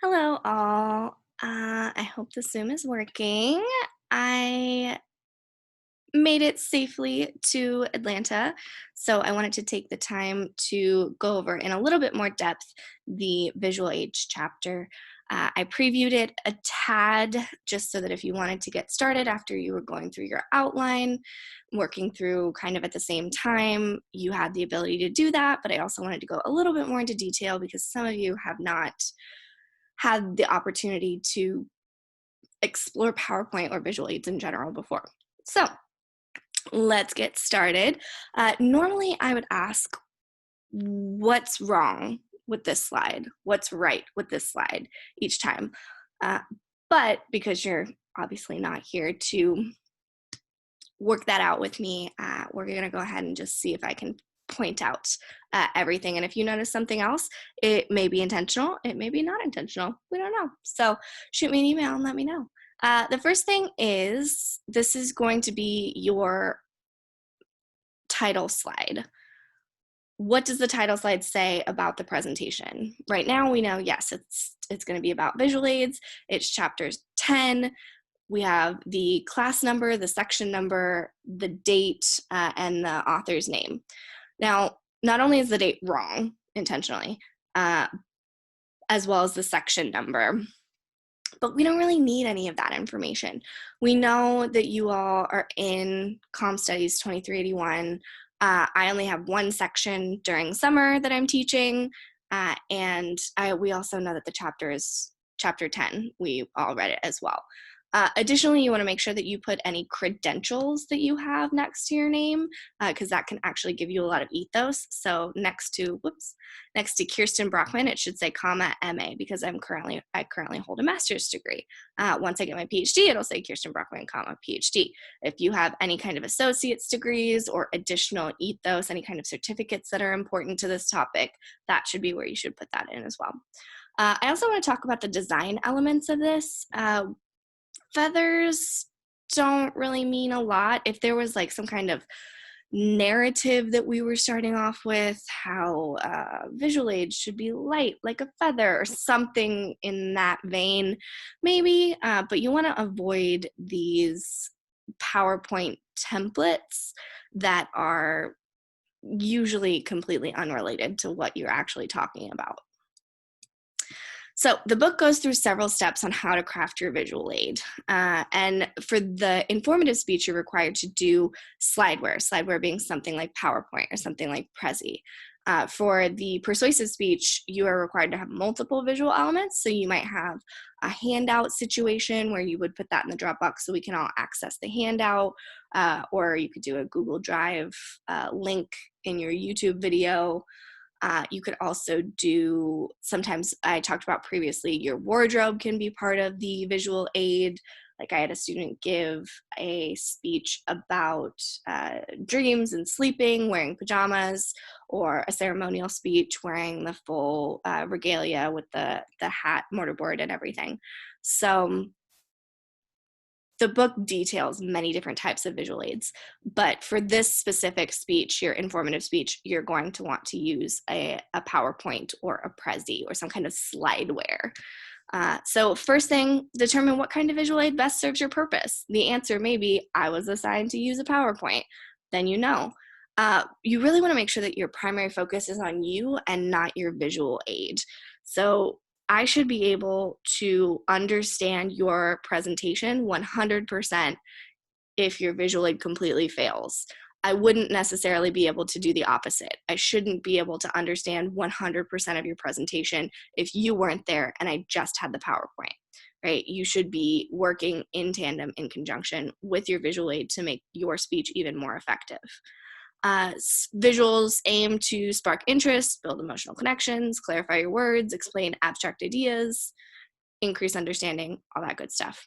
Hello, all. I hope the Zoom is working. I made it safely to Atlanta, so I wanted to take the time to go over in a little bit more depth the visual aids chapter. I previewed it a tad just so that if you wanted to get started after you were going through your outline, working through kind of at the same time, you had the ability to do that. But I also wanted to go a little bit more into detail because some of you have not had the opportunity to explore PowerPoint or visual aids in general before. So let's get started. Normally, I would ask, what's wrong with this slide? What's right with this slide each time? Uh, but because you're obviously not here to work that out with me, we're going to go ahead and just see if I can point out everything. And if you notice something else, it may be intentional, it may be not intentional. We don't know. So shoot me an email and let me know. The first thing is this is going to be your title slide. What does the title slide say about the presentation? Right now we know, yes, it's going to be about visual aids. It's chapters 10. We have the class number, the section number, the date, and the author's name. Now, not only is the date wrong intentionally, as well as the section number, but we don't really need any of that information. We know that you all are in Comm Studies 2381. I only have one section during summer that I'm teaching, and we also know that the chapter is chapter 10. We all read it as well. Additionally, you want to make sure that you put any credentials that you have next to your name, because that can actually give you a lot of ethos. So next to Kirsten Brockman, it should say comma MA, because I currently hold a master's degree. Once I get my PhD, it'll say Kirsten Brockman, comma PhD. If you have any kind of associate's degrees or additional ethos, any kind of certificates that are important to this topic, that should be where you should put that in as well. I also want to talk about the design elements of this. Feathers don't really mean a lot. If there was like some kind of narrative that we were starting off with, how visual aids should be light like a feather or something in that vein, maybe, but you want to avoid these PowerPoint templates that are usually completely unrelated to what you're actually talking about. So the book goes through several steps on how to craft your visual aid. And for the informative speech, you're required to do Slideware being something like PowerPoint or something like Prezi. For the persuasive speech, you are required to have multiple visual elements. So you might have a handout situation where you would put that in the Dropbox so we can all access the handout, or you could do a Google Drive link in your YouTube video. You could also do, sometimes I talked about previously, your wardrobe can be part of the visual aid. Like I had a student give a speech about dreams and sleeping, wearing pajamas, or a ceremonial speech wearing the full regalia with the hat, mortarboard, and everything. So the book details many different types of visual aids, but for this specific speech, your informative speech, you're going to want to use a PowerPoint or a Prezi or some kind of slideware. So first thing, determine what kind of visual aid best serves your purpose. The answer may be, I was assigned to use a PowerPoint. Then you know. You really want to make sure that your primary focus is on you and not your visual aid. So I should be able to understand your presentation 100% if your visual aid completely fails. I wouldn't necessarily be able to do the opposite. I shouldn't be able to understand 100% of your presentation if you weren't there and I just had the PowerPoint, right? You should be working in tandem, in conjunction with your visual aid to make your speech even more effective. Visuals aim to spark interest, build emotional connections, clarify your words, explain abstract ideas, increase understanding, all that good stuff.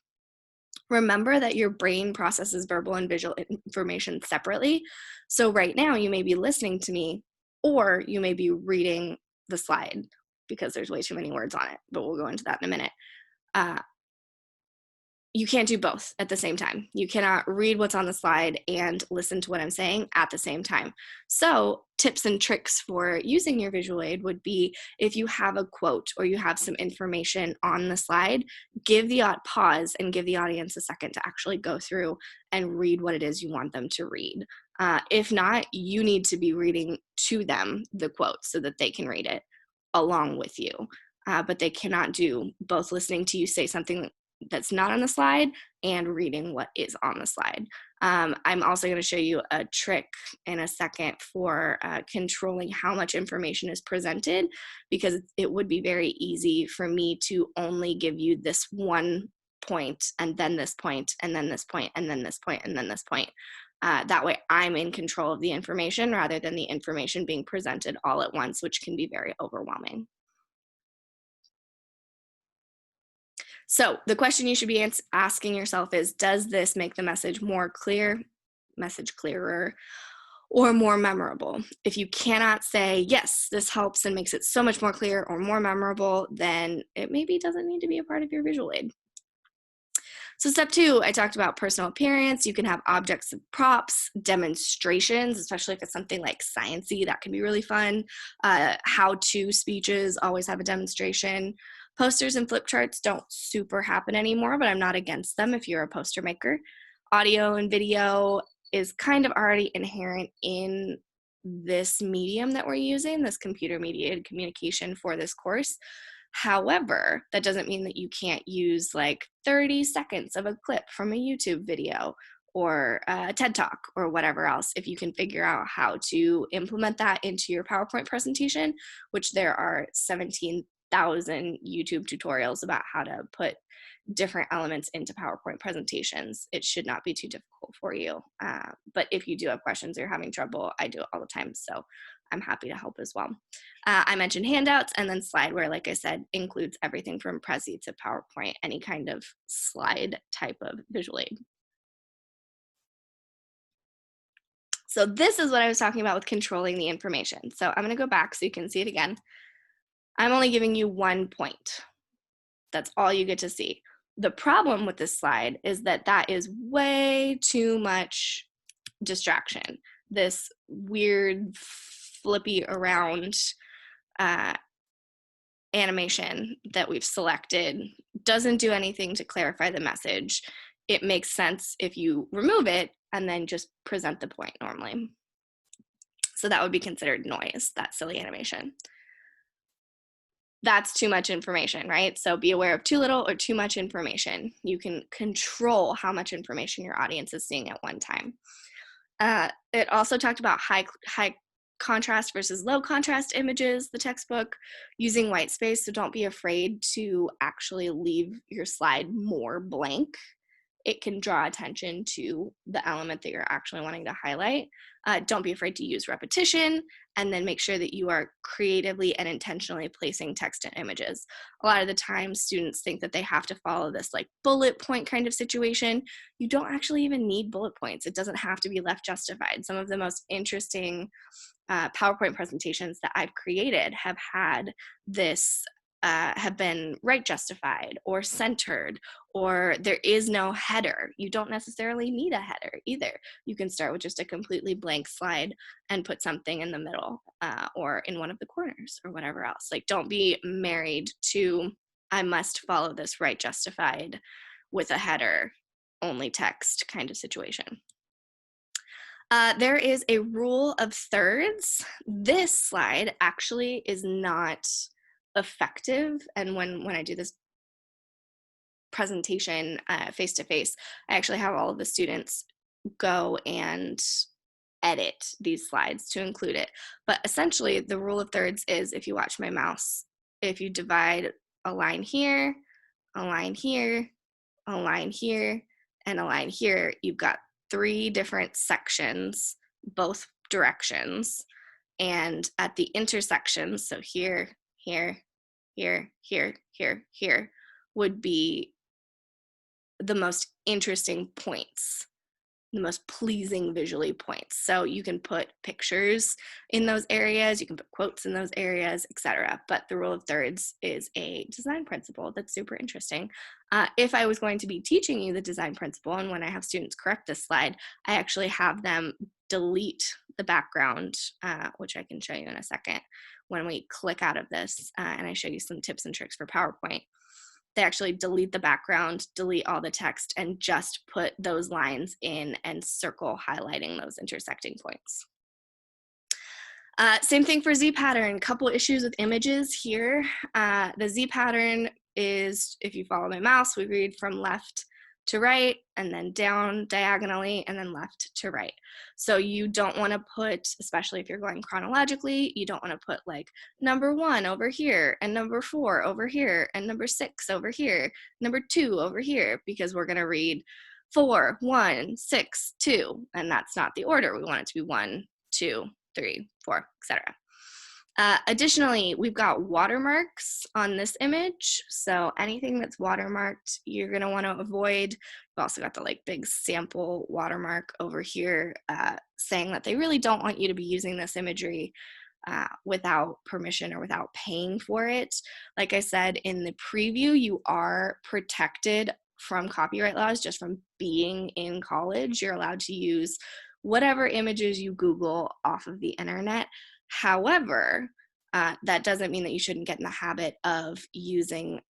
Remember that your brain processes verbal and visual information separately. So right now you may be listening to me or you may be reading the slide because there's way too many words on it, but we'll go into that in a minute. you can't do both at the same time. You cannot read what's on the slide and listen to what I'm saying at the same time. So tips and tricks for using your visual aid would be, if you have a quote or you have some information on the slide, give the pause and give the audience a second to actually go through and read what it is you want them to read. If not, you need to be reading to them the quote so that they can read it along with you. But they cannot do both listening to you say something that's not on the slide and reading what is on the slide. I'm also going to show you a trick in a second for controlling how much information is presented, because it would be very easy for me to only give you this one point and then this point and then this point and then this point and then this point. That way I'm in control of the information rather than the information being presented all at once, which can be very overwhelming. So the question you should be asking yourself is, does this make the message more clear, message clearer, or more memorable? If you cannot say, yes, this helps and makes it so much more clear or more memorable, then it maybe doesn't need to be a part of your visual aid. So step 2, I talked about personal appearance. You can have objects and props, demonstrations, especially if it's something like sciencey, that can be really fun. How-to speeches always have a demonstration. Posters and flip charts don't super happen anymore, but I'm not against them if you're a poster maker. Audio and video is kind of already inherent in this medium that we're using, this computer-mediated communication for this course. However, that doesn't mean that you can't use like 30 seconds of a clip from a YouTube video or a TED Talk or whatever else. If you can figure out how to implement that into your PowerPoint presentation, which there are 17,000 YouTube tutorials about how to put different elements into PowerPoint presentations, it should not be too difficult for you. But if you do have questions or you're having trouble, I do it all the time, so I'm happy to help as well. I mentioned handouts, and then Slideware, like I said, includes everything from Prezi to PowerPoint, any kind of slide type of visual aid. So this is what I was talking about with controlling the information. So I'm going to go back so you can see it again. I'm only giving you 1 point. That's all you get to see. The problem with this slide is that that is way too much distraction. This weird flippy around animation that we've selected doesn't do anything to clarify the message. It makes sense if you remove it and then just present the point normally. So that would be considered noise, that silly animation. That's too much information, right? So be aware of too little or too much information. You can control how much information your audience is seeing at one time. It also talked about high contrast versus low contrast images, the textbook, using white space. So don't be afraid to actually leave your slide more blank. It can draw attention to the element that you're actually wanting to highlight. Don't be afraid to use repetition, and then make sure that you are creatively and intentionally placing text and images. A lot of the time, students think that they have to follow this like bullet point kind of situation. You don't actually even need bullet points. It doesn't have to be left justified. Some of the most interesting PowerPoint presentations that I've created have had this, have been right justified or centered, or there is no header. You don't necessarily need a header either. You can start with just a completely blank slide and put something in the middle or in one of the corners or whatever else. Like, don't be married to, I must follow this right justified with a header only text kind of situation. There is a rule of thirds. This slide actually is not effective, and when I do this presentation face-to-face, I actually have all of the students go and edit these slides to include it. But essentially, the rule of thirds is, if you watch my mouse, if you divide a line here, a line here, a line here, and a line here, you've got 3 different sections, both directions. And at the intersections, so here, here, here, here, here, here, would be the most interesting points. the most pleasing visually points. So you can put pictures in those areas, you can put quotes in those areas, etc. But the rule of thirds is a design principle that's super interesting. If I was going to be teaching you the design principle, and when I have students correct this slide, I actually have them delete the background, which I can show you in a second when we click out of this and I show you some tips and tricks for PowerPoint. They actually delete the background, delete all the text, and just put those lines in and circle highlighting those intersecting points. Same thing for Z pattern, couple issues with images here. The Z pattern is, if you follow my mouse, we read from left to right and then down diagonally and then left to right. So you don't want to put, especially if you're going chronologically, you don't want to put like number 1 over here and number 4 over here and number 6 over here, number 2 over here, because we're going to read 4, 1, 6, 2, and that's not the order. We want it to be 1, 2, 3, 4, etc. Additionally, we've got watermarks on this image. So anything that's watermarked, you're going to want to avoid. We've also got the like big sample watermark over here saying that they really don't want you to be using this imagery without permission or without paying for it. Like I said in the preview, you are protected from copyright laws just from being in college. You're allowed to use whatever images you Google off of the internet. However, that doesn't mean that you shouldn't get in the habit of using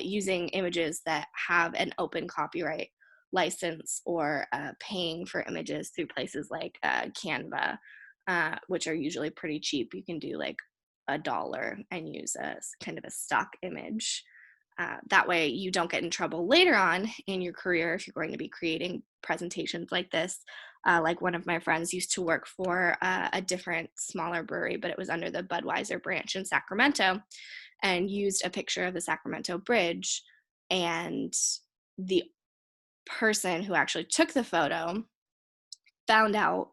using images that have an open copyright license or paying for images through places like Canva, which are usually pretty cheap. You can do like $1 and use a kind of a stock image. That way you don't get in trouble later on in your career if you're going to be creating presentations like this. Like one of my friends used to work for a different smaller brewery, but it was under the Budweiser branch in Sacramento, and used a picture of the Sacramento Bridge. And the person who actually took the photo found out,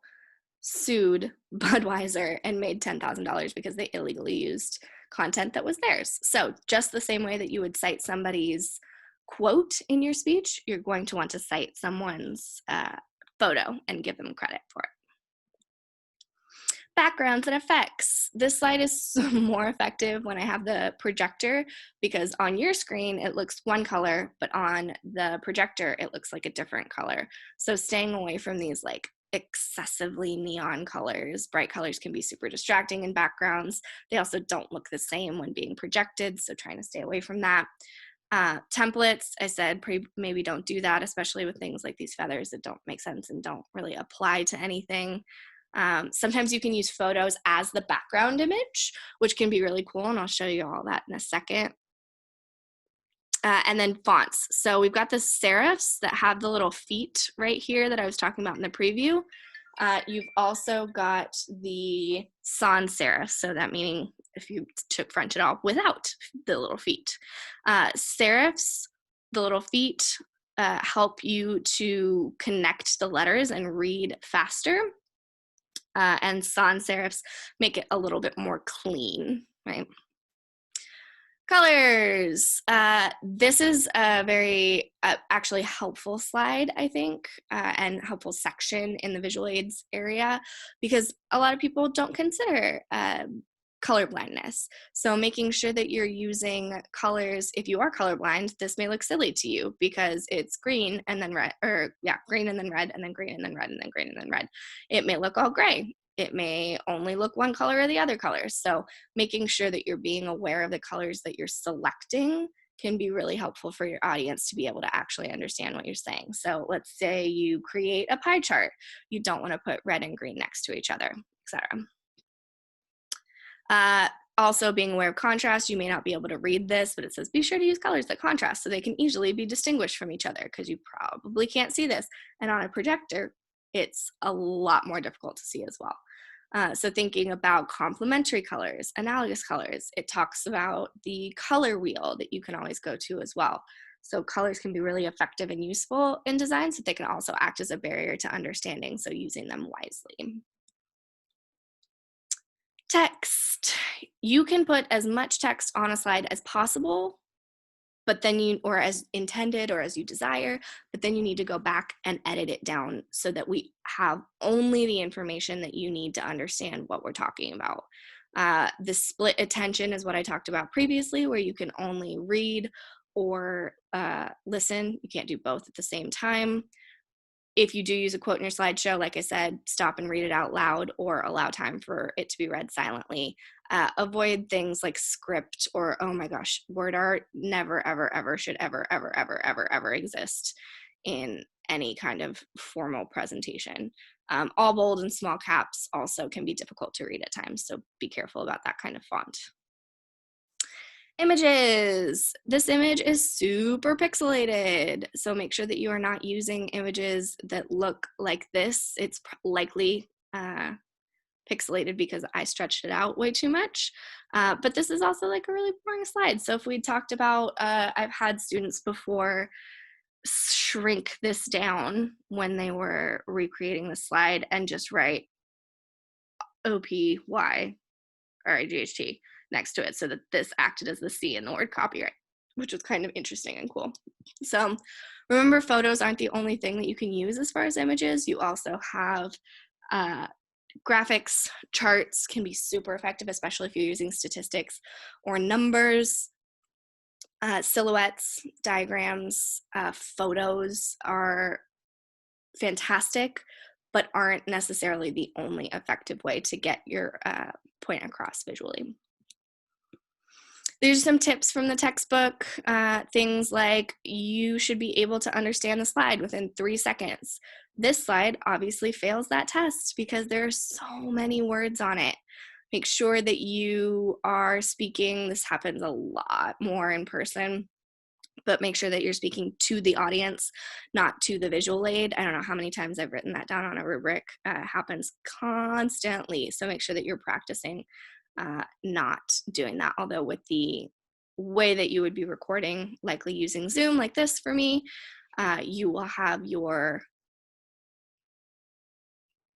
sued Budweiser, and made $10,000 because they illegally used content that was theirs. So just the same way that you would cite somebody's quote in your speech, you're going to want to cite someone's photo and give them credit for it. Backgrounds and effects. This slide is more effective when I have the projector, because on your screen it looks one color, but on the projector it looks like a different color. So staying away from these like excessively neon colors. Bright colors can be super distracting in backgrounds. They also don't look the same when being projected, so trying to stay away from that. Templates, I said maybe don't do that, especially with things like these feathers that don't make sense and don't really apply to anything. Sometimes you can use photos as the background image, which can be really cool, and I'll show you all that in a second. And then fonts. So we've got the serifs that have the little feet right here that I was talking about in the preview. You've also got the sans serif, so that meaning if you took French at all without the little feet. Serifs, the little feet, help you to connect the letters and read faster. And sans serifs make it a little bit more clean, right? Colors. This is a very actually helpful slide, I think, and helpful section in the visual aids area, because a lot of people don't consider color blindness. So making sure that you're using colors, if you are colorblind, this may look silly to you because it's green and then red, or yeah, green and then red and then green and then red and then green and then red. It may look all gray. It may only look one color or the other color. So making sure that you're being aware of the colors that you're selecting can be really helpful for your audience to be able to actually understand what you're saying. So let's say you create a pie chart. You don't want to put red and green next to each other, etc. Also being aware of contrast, you may not be able to read this, but it says be sure to use colors that contrast so they can easily be distinguished from each other, because you probably can't see this. And on a projector, it's a lot more difficult to see as well. So thinking about complementary colors, analogous colors, it talks about the color wheel that you can always go to as well. So colors can be really effective and useful in design, so they can also act as a barrier to understanding, so using them wisely. Text. You can put as much text on a slide as possible but then or as intended or as you desire, but then you need to go back and edit it down so that we have only the information that you need to understand what we're talking about. The split attention is what I talked about previously, where you can only read or listen. You can't do both at the same time. If you do use a quote in your slideshow, like I said, stop and read it out loud or allow time for it to be read silently. Avoid things like script or, oh my gosh, word art. Never, ever, ever should ever exist in any kind of formal presentation. All bold and small caps also can be difficult to read at times, so be careful about that kind of font. Images. This image is super pixelated, so make sure that you are not using images that look like this. It's likely pixelated because I stretched it out way too much. But this is also like a really boring slide. So if we talked about, I've had students before shrink this down when they were recreating the slide and just write OPY or IGHT next to it so that this acted as the C in the word copyright, which was kind of interesting and cool. So remember, photos aren't the only thing that you can use as far as images. You also have graphics. Charts can be super effective, especially if you're using statistics or numbers. Silhouettes, diagrams, photos are fantastic, but aren't necessarily the only effective way to get your point across visually. There's some tips from the textbook, things like you should be able to understand the slide within 3 seconds. This slide obviously fails that test because there are so many words on it. Make sure that you are speaking, this happens a lot more in person, but make sure that you're speaking to the audience, not to the visual aid. I don't know how many times I've written that down on a rubric. It happens constantly, so make sure that you're practicing not doing that. Although with the way that you would be recording, likely using Zoom like this for me, you will have your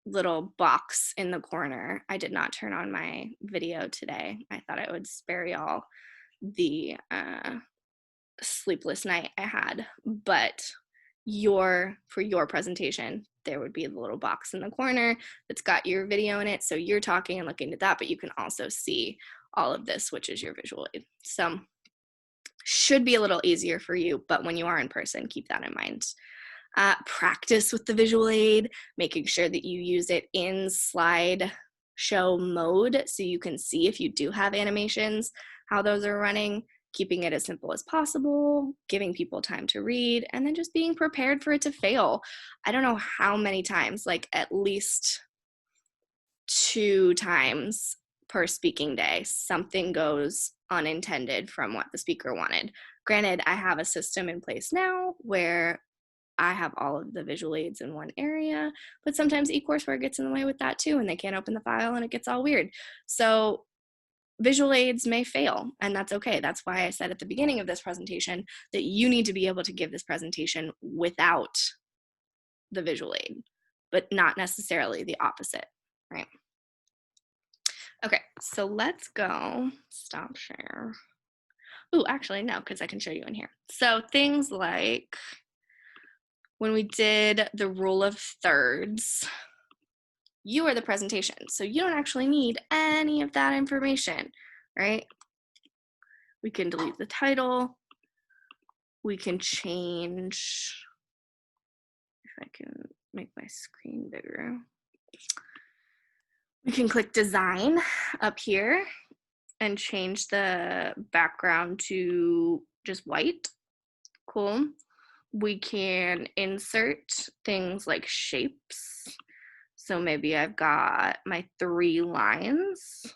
little box in the corner. I did not turn on my video today. I thought I would spare y'all the sleepless night I had, but for your presentation, there would be a little box in the corner that's got your video in it, so you're talking and looking at that, but you can also see all of this, which is your visual aid. So should be a little easier for you, but when you are in person, keep that in mind. Practice with the visual aid, making sure that you use it in slide show mode so you can see if you do have animations, how those are running, keeping it as simple as possible, giving people time to read, and then just being prepared for it to fail. I don't know how many times, like at least 2 times per speaking day, something goes unintended from what the speaker wanted. Granted, I have a system in place now where I have all of the visual aids in one area, but sometimes eCourseWare gets in the way with that too, and they can't open the file and it gets all weird. So visual aids may fail, and that's okay. That's why I said at the beginning of this presentation that you need to be able to give this presentation without the visual aid, but not necessarily the opposite, right? Okay, so let's go stop share. Oh, actually, no, because I can show you in here. So things like when we did the rule of thirds, you are the presentation, so you don't actually need any of that information, right? We can delete the title. We can change, if I can make my screen bigger. We can click design up here and change the background to just white. Cool. We can insert things like shapes. So maybe I've got my 3 lines.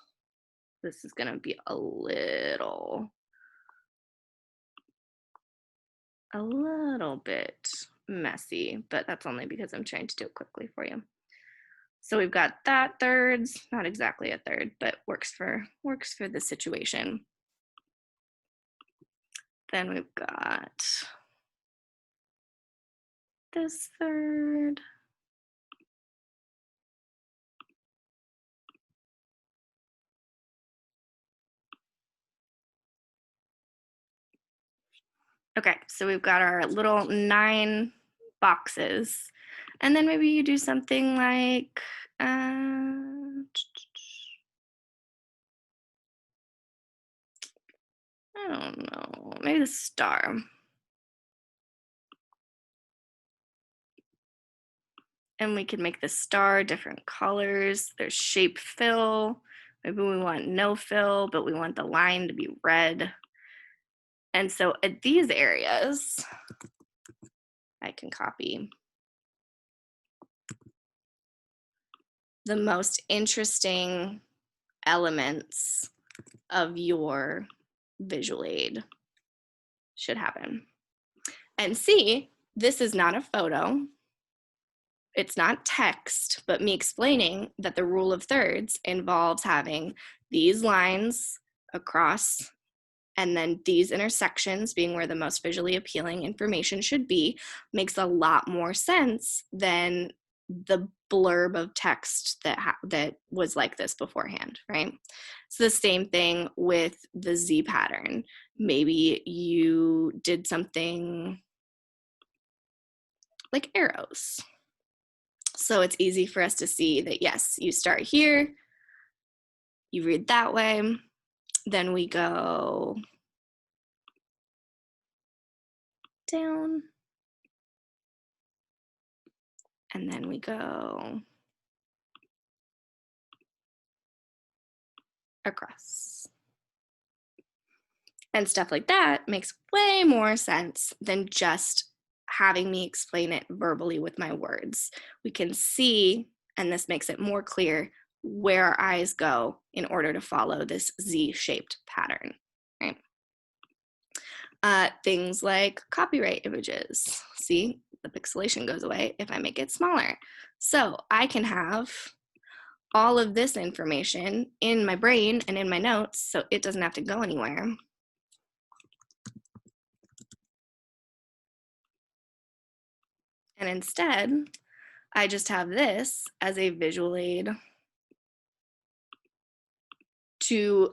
This is gonna be a little bit messy, but that's only because I'm trying to do it quickly for you. So we've got that thirds, not exactly a third, but works for the situation. Then we've got this third. Okay, so we've got our little 9 boxes. And then maybe you do something like, I don't know, maybe the star. And we can make the star different colors. There's shape fill. Maybe we want no fill, but we want the line to be red. And so at these areas, I can copy the most interesting elements of your visual aid should happen. And see, this is not a photo. It's not text, but me explaining that the rule of thirds involves having these lines across and then these intersections being where the most visually appealing information should be makes a lot more sense than the blurb of text that was like this beforehand, right? It's the same thing with the Z pattern. Maybe you did something like arrows. So it's easy for us to see that, yes, you start here, you read that way, then we go down, and then we go across. And stuff like that makes way more sense than just having me explain it verbally with my words. We can see, and this makes it more clear, where our eyes go in order to follow this Z-shaped pattern, right? Things like copyright images. See, the pixelation goes away if I make it smaller. So I can have all of this information in my brain and in my notes, so it doesn't have to go anywhere. And instead, I just have this as a visual aid to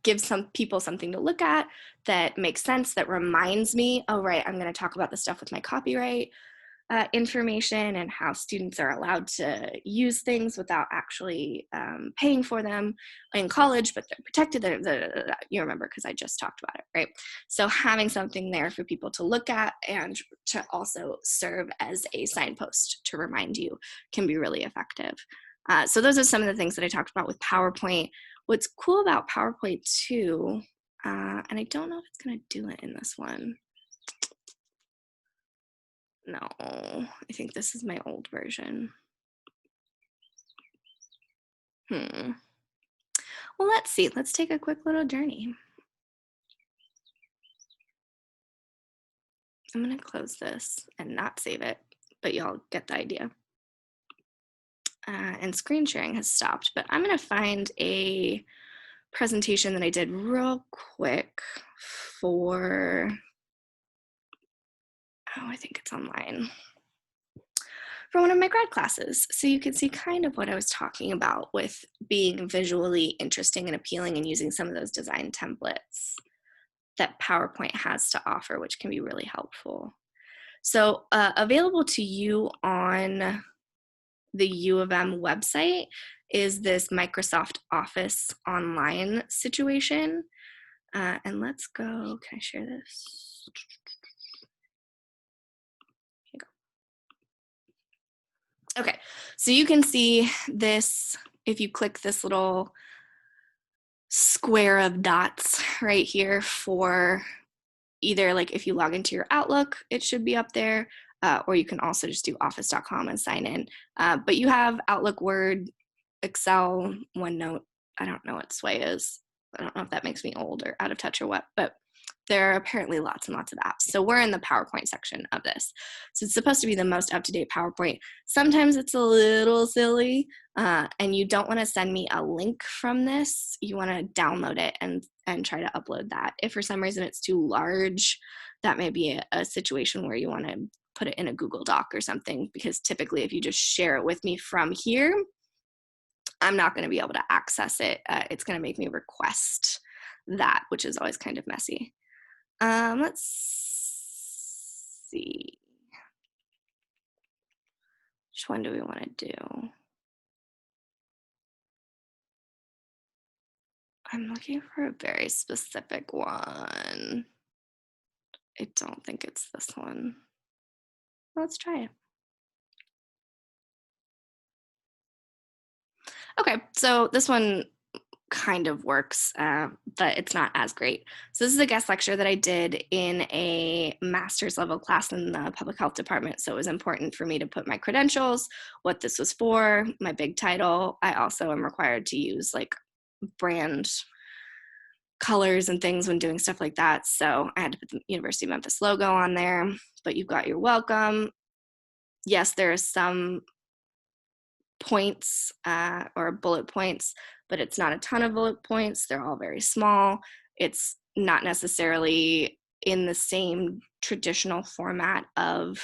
give some people something to look at that makes sense, that reminds me, oh, right, I'm going to talk about the stuff with my copyright information and how students are allowed to use things without actually paying for them in college, but they're protected. You remember, because I just talked about it, right? So having something there for people to look at and to also serve as a signpost to remind you can be really effective. So those are some of the things that I talked about with PowerPoint. What's cool about PowerPoint too, and I don't know if it's going to do it in this one. No, I think this is my old version. Well, let's see. Let's take a quick little journey. I'm going to close this and not save it, but y'all get the idea. And screen sharing has stopped, but I'm going to find a presentation that I did real quick for, oh, I think it's online, for one of my grad classes. So you can see kind of what I was talking about with being visually interesting and appealing and using some of those design templates that PowerPoint has to offer, which can be really helpful. So available to you on the U of M website is this Microsoft Office online situation. And let's go, can I share this? Here you go. Okay, so you can see this if you click this little square of dots right here for either, like, if you log into your Outlook, it should be up there, or you can also just do office.com and sign in. But you have Outlook, Word, Excel, OneNote. I don't know what Sway is. I don't know if that makes me old or out of touch or what, but there are apparently lots and lots of apps. So we're in the PowerPoint section of this. So it's supposed to be the most up-to-date PowerPoint. Sometimes it's a little silly, and you don't want to send me a link from this. You want to download it and try to upload that. If for some reason it's too large, that may be a situation where you want to put it in a Google Doc or something, because typically if you just share it with me from here, I'm not going to be able to access it. It's going to make me request that, which is always kind of messy. Let's see. Which one do we want to do? I'm looking for a very specific one. I don't think it's this one. Let's try it. Okay, so this one kind of works, but it's not as great. So this is a guest lecture that I did in a master's level class in the public health department. So it was important for me to put my credentials, what this was for, my big title. I also am required to use like brand colors and things when doing stuff like that. So I had to put the University of Memphis logo on there, but you've got your welcome. Yes, there are some points or bullet points, but it's not a ton of bullet points. They're all very small. It's not necessarily in the same traditional format of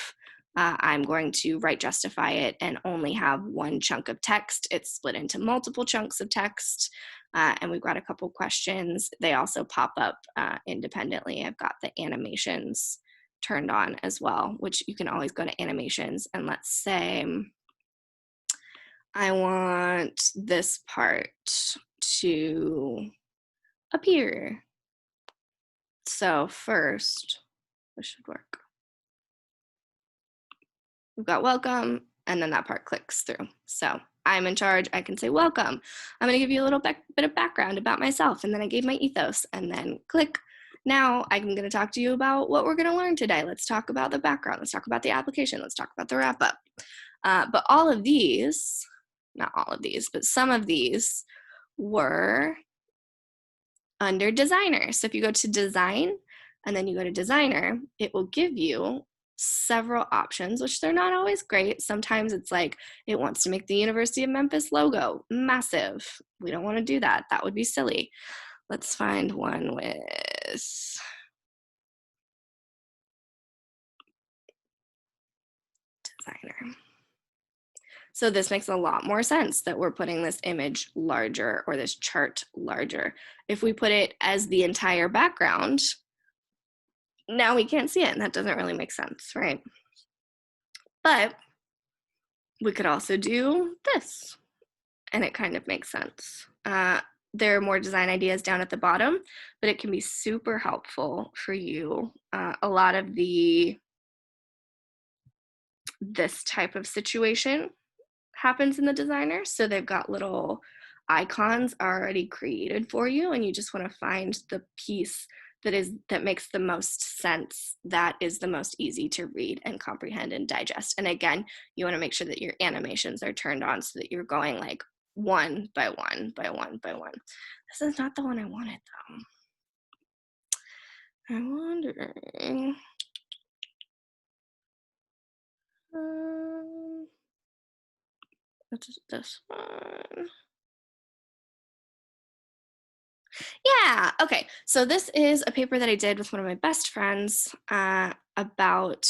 I'm going to write justify it and only have one chunk of text. It's split into multiple chunks of text. And we've got a couple questions. They also pop up independently. I've got the animations turned on as well, which you can always go to animations and let's say, I want this part to appear. So first, this should work. We've got welcome, and then that part clicks through. So I'm in charge. I can say welcome. I'm going to give you a little bit of background about myself, and then I gave my ethos, and then click. Now I'm going to talk to you about what we're going to learn today. Let's talk about the background. Let's talk about the application. Let's talk about the wrap up. But all of these, not all of these, but some of these were under designer. So if you go to design and then you go to designer, it will give you several options, which they're not always great. Sometimes it's like it wants to make the University of Memphis logo massive. We don't want to do that. That would be silly. Let's find one with designer. So this makes a lot more sense that we're putting this image larger or this chart larger. If we put it as the entire background, now we can't see it, and that doesn't really make sense, right? But we could also do this, and it kind of makes sense. There are more design ideas down at the bottom, but it can be super helpful for you. A lot of this type of situation happens in the designer. So they've got little icons already created for you, and you just want to find the piece that makes the most sense, that is the most easy to read and comprehend and digest. And again, you want to make sure that your animations are turned on so that you're going like one by one by one by one. This is not the one I wanted though. I'm wondering. What is this one? Yeah, okay. So this is a paper that I did with one of my best friends about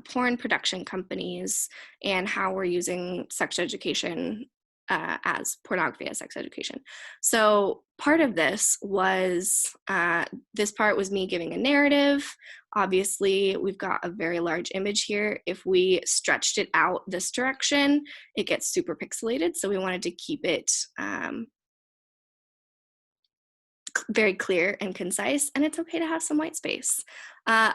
porn production companies and how we're using sex education as pornography as sex education. So part of this was, this part was me giving a narrative. Obviously, we've got a very large image here. If we stretched it out this direction, it gets super pixelated. So we wanted to keep it very clear and concise, and it's okay to have some white space.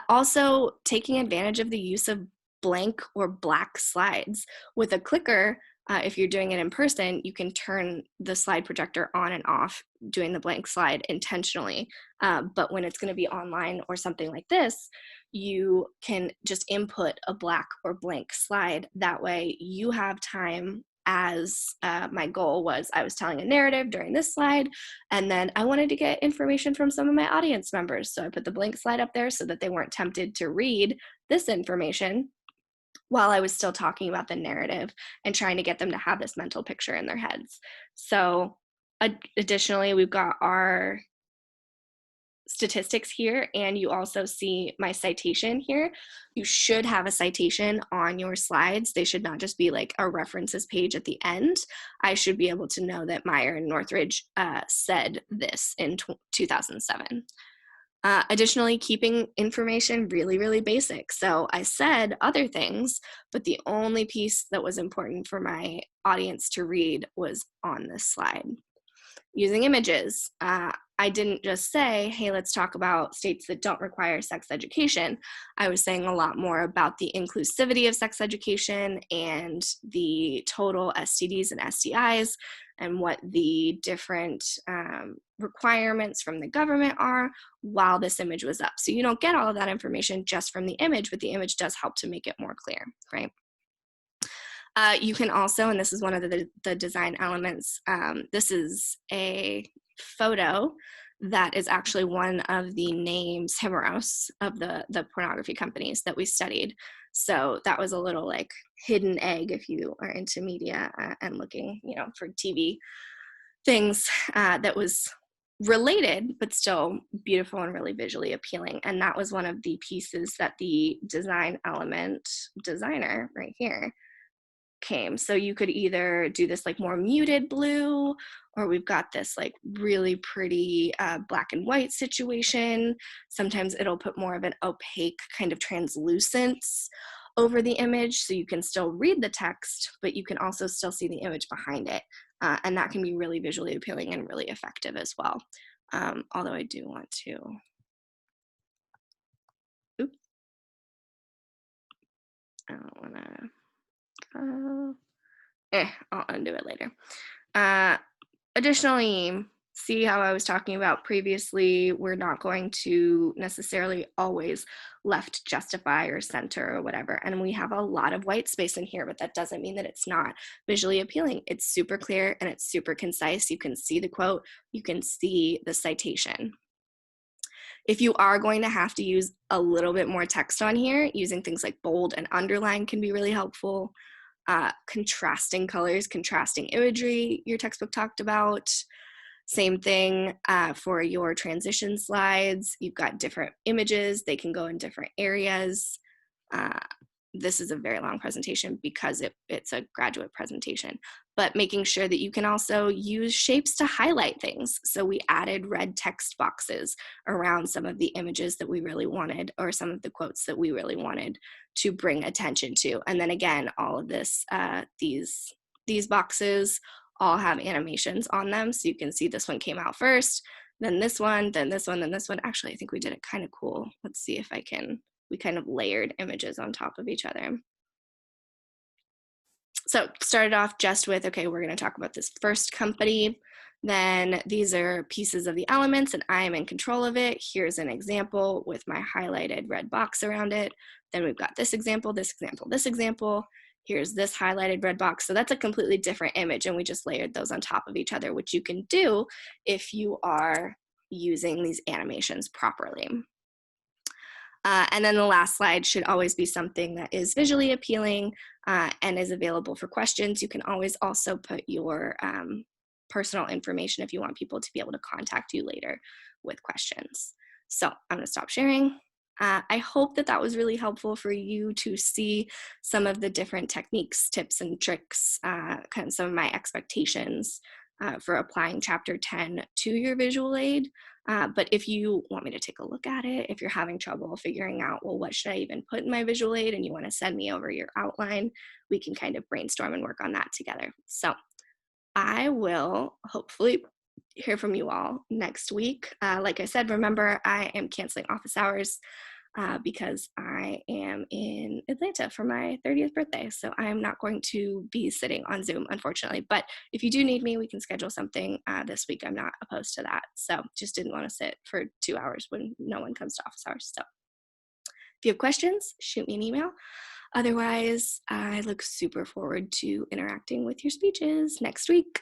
Also, taking advantage of the use of blank or black slides. With a clicker, if you're doing it in person, you can turn the slide projector on and off doing the blank slide intentionally. But when it's going to be online or something like this, you can just input a black or blank slide. That way you have time, as my goal was, I was telling a narrative during this slide, and then I wanted to get information from some of my audience members. So I put the blank slide up there so that they weren't tempted to read this information while I was still talking about the narrative and trying to get them to have this mental picture in their heads. So additionally, we've got our statistics here, and you also see my citation here. You should have a citation on your slides. They should not just be like a references page at the end. I should be able to know that Meyer and Northridge said this in 2007. Additionally, keeping information really, really basic. So I said other things, but the only piece that was important for my audience to read was on this slide. Using images. I didn't just say, hey, let's talk about states that don't require sex education. I was saying a lot more about the inclusivity of sex education and the total STDs and STIs and what the different requirements from the government are while this image was up. So you don't get all of that information just from the image, but the image does help to make it more clear, right? You can also, and this is one of the design elements, this is a photo that is actually one of the names, Himeros, of the pornography companies that we studied. So that was a little like hidden egg if you are into media and looking, for TV things that was related, but still beautiful and really visually appealing. And that was one of the pieces that the design element designer right here came. So you could either do this like more muted blue, or we've got this like really pretty black and white situation. Sometimes it'll put more of an opaque kind of translucence over the image so you can still read the text, but you can also still see the image behind it. And that can be really visually appealing and really effective as well. Although I do want to, oops, I don't want to, I'll undo it later. Additionally, see how I was talking about previously, we're not going to necessarily always left justify or center or whatever. And we have a lot of white space in here, but that doesn't mean that it's not visually appealing. It's super clear and it's super concise. You can see the quote, you can see the citation. If you are going to have to use a little bit more text on here, using things like bold and underline can be really helpful. Contrasting colors, contrasting imagery your textbook talked about. Same thing for your transition slides. You've got different images. They can go in different areas. This is a very long presentation because it's a graduate presentation, but making sure that you can also use shapes to highlight things. So we added red text boxes around some of the images that we really wanted, or some of the quotes that we really wanted to bring attention to. And then again, all of this, these boxes all have animations on them. So you can see this one came out first, then this one, then this one, then this one. Actually, I think we did it kind of cool. Let's see if I can, we kind of layered images on top of each other. So started off just with, okay, we're going to talk about this first company. Then these are pieces of the elements and I am in control of it. Here's an example with my highlighted red box around it. Then we've got this example, this example, this example. Here's this highlighted red box. So that's a completely different image, and we just layered those on top of each other, which you can do if you are using these animations properly. And then the last slide should always be something that is visually appealing and is available for questions. You can always also put your personal information if you want people to be able to contact you later with questions. So I'm gonna stop sharing. I hope that that was really helpful for you to see some of the different techniques, tips, and tricks, kind of some of my expectations for applying Chapter 10 to your visual aid. But if you want me to take a look at it, if you're having trouble figuring out, well, what should I even put in my visual aid, and you want to send me over your outline, we can kind of brainstorm and work on that together. So I will hopefully hear from you all next week. Like I said, remember, I am canceling office hours because I am in Atlanta for my 30th birthday. So I'm not going to be sitting on Zoom, unfortunately. But if you do need me, we can schedule something this week. I'm not opposed to that. So just didn't want to sit for 2 hours when no one comes to office hours. So if you have questions, shoot me an email. Otherwise, I look super forward to interacting with your speeches next week.